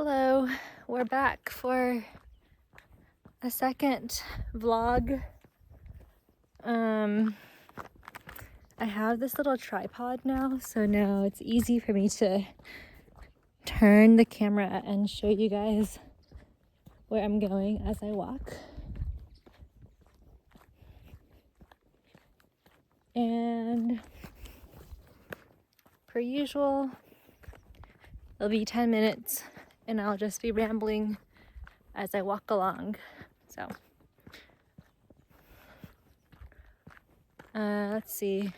Hello, we're back for a second vlog. I have this little tripod now, so now it's easy for me to turn the camera and show you guys where I'm going as I walk. And per usual, it'll be 10 minutes and I'll just be rambling as I walk along. So, let's see.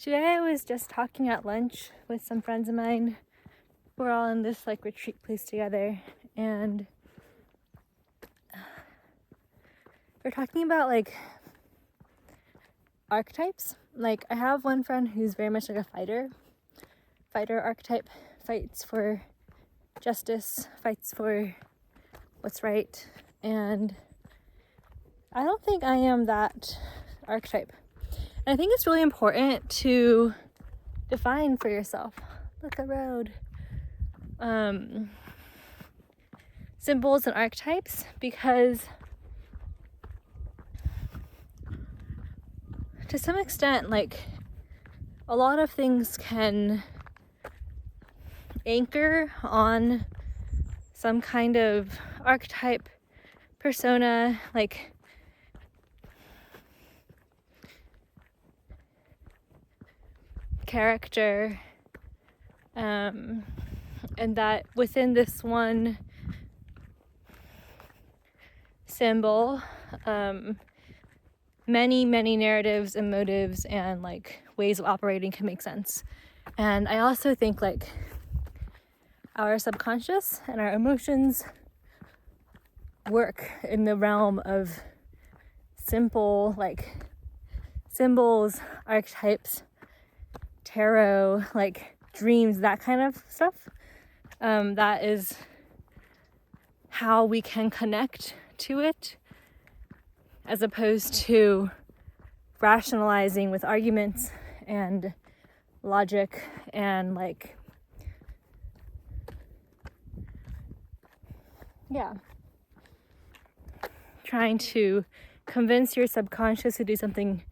Today I was just talking at lunch with some friends of mine. We're all in this retreat place together, and we're talking about archetypes. I have one friend who's very much like a fighter archetype, fights for justice, fights for what's right, and I don't think I am that archetype. And I think it's really important to define for yourself, look at the road, symbols and archetypes, because to some extent, a lot of things can anchor on some kind of archetype, persona, character, and that within this one symbol, many narratives and motives and ways of operating can make sense. And I also think our subconscious and our emotions work in the realm of simple symbols, archetypes, tarot, dreams, that kind of stuff. That is how we can connect to it, as opposed to rationalizing with arguments and logic and trying to convince your subconscious to do something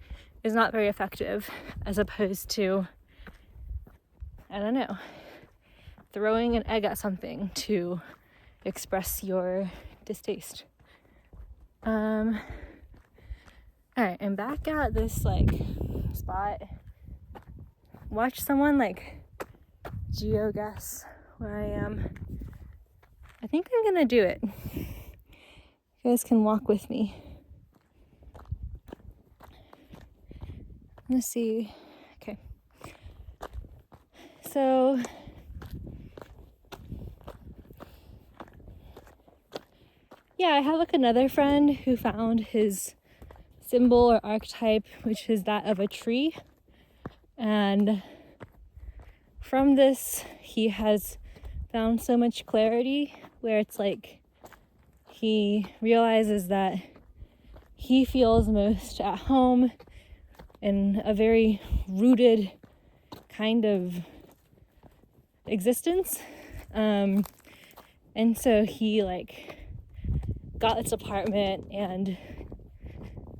is not very effective, as opposed to, I don't know, throwing an egg at something to express your distaste. Alright, I'm back at this spot. Watch someone geo-guess where I am. I think I'm gonna do it. You guys can walk with me. Let's see. Okay. So yeah, I have another friend who found his symbol or archetype, which is that of a tree. And from this, he has found so much clarity where it's he realizes that he feels most at home in a very rooted kind of existence. And so he got this apartment and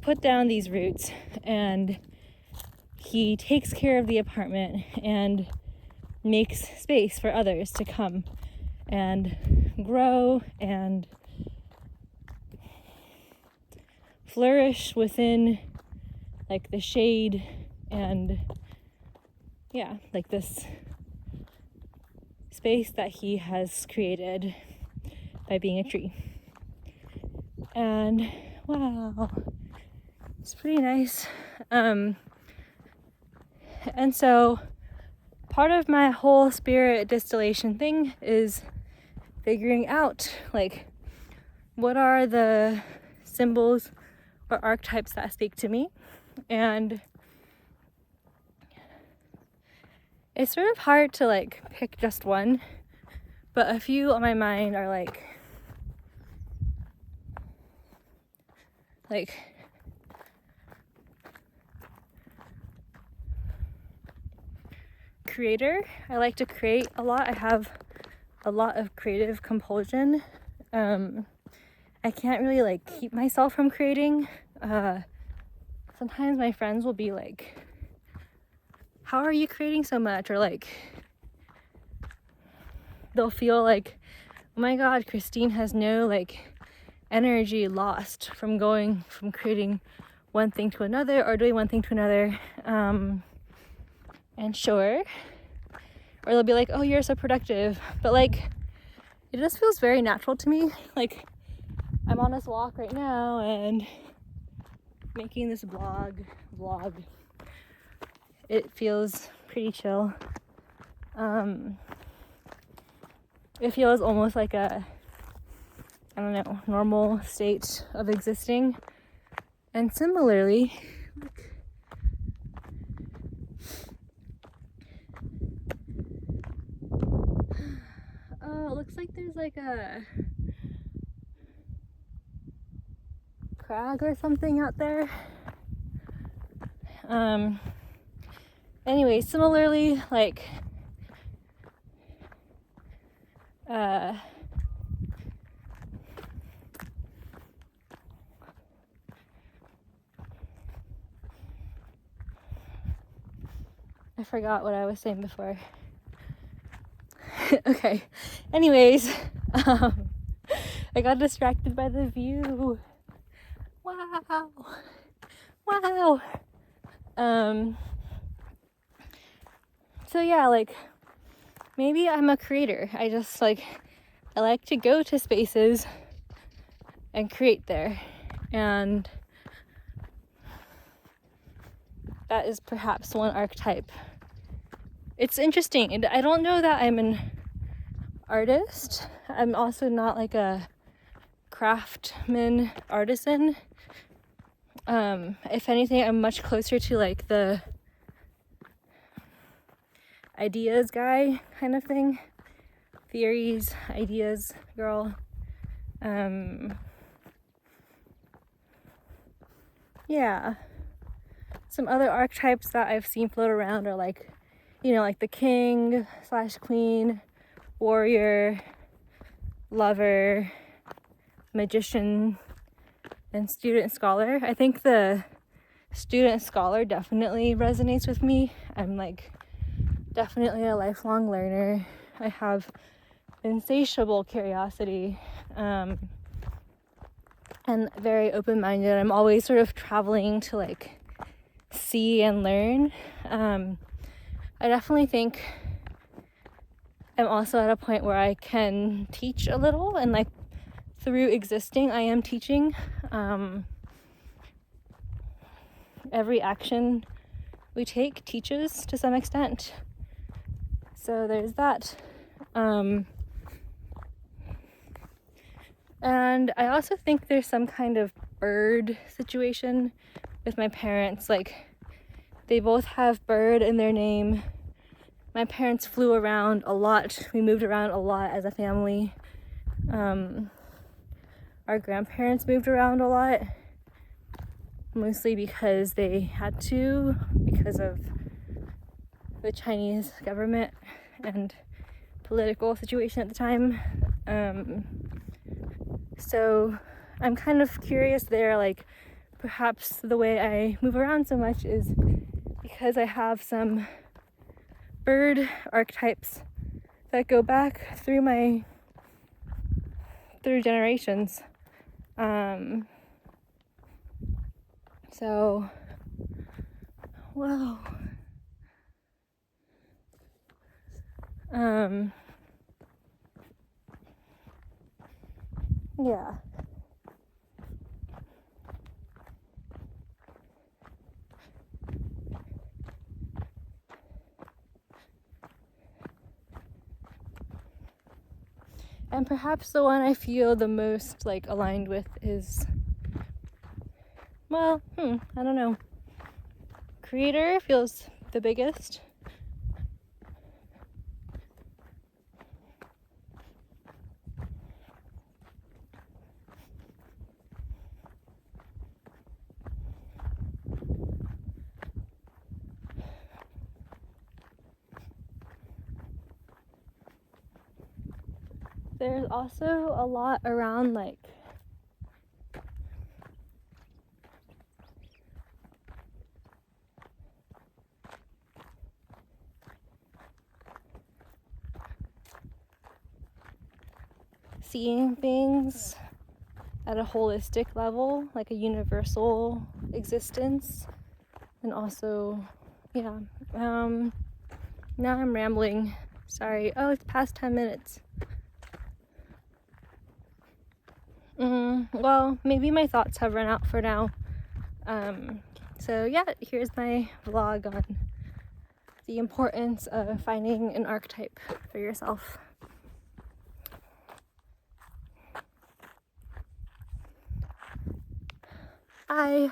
put down these roots, and he takes care of the apartment and makes space for others to come and grow and flourish within the shade and this space that he has created by being a tree. And wow, it's pretty nice. And so part of my whole spirit distillation thing is figuring out what are the symbols or archetypes that speak to me. And it's sort of hard to pick just one, but a few on my mind are creator. I like to create a lot. I have a lot of creative compulsion. I can't really like keep myself from creating. Sometimes my friends will be like, how are you creating so much? Or like, they'll feel like, oh my God, Christine has no like energy lost from going from creating one thing to another or doing one thing to another. And sure, or they'll be like, oh, you're so productive, but like it just feels very natural to me. Like I'm on this walk right now and making this vlog. It feels pretty chill. It feels almost like a, I don't know, normal state of existing. And similarly, oh, it looks like there's like a crag or something out there. Anyway, similarly, like I forgot what I was saying before. Okay. Anyways, I got distracted by the view. Wow. So yeah, like maybe I'm a creator. I just like, I like to go to spaces and create there. And that is perhaps one archetype. It's interesting. And I don't know that I'm an artist. I'm also not like a craftsman artisan. If anything, I'm much closer to like the ideas guy kind of thing. Theories, ideas girl. Yeah. Some other archetypes that I've seen float around are like, you know, like the king / queen, warrior, lover, magician, and student scholar. I think the student scholar definitely resonates with me. I'm like definitely a lifelong learner. I have insatiable curiosity, and very open-minded. I'm always sort of traveling to like see and learn. I definitely think I'm also at a point where I can teach a little, and like through existing I am teaching. Every action we take teaches to some extent, so there's that. And I also think there's some kind of bird situation with my parents. Like they both have bird in their name. My parents flew around a lot. We moved around a lot as a family. Our grandparents moved around a lot, mostly because they had to, because of the Chinese government and political situation at the time. So I'm kind of curious there, like perhaps the way I move around so much is because I have some bird archetypes that go back through generations. So, whoa. Yeah. And perhaps the one I feel the most like aligned with is, well, I don't know. Creator feels the biggest. there's also a lot around like seeing things at a holistic level, like a universal existence. And also, yeah, now I'm rambling. Sorry. Oh, it's past 10 minutes. Well, maybe my thoughts have run out for now. So yeah, here's my vlog on the importance of finding an archetype for yourself. Bye.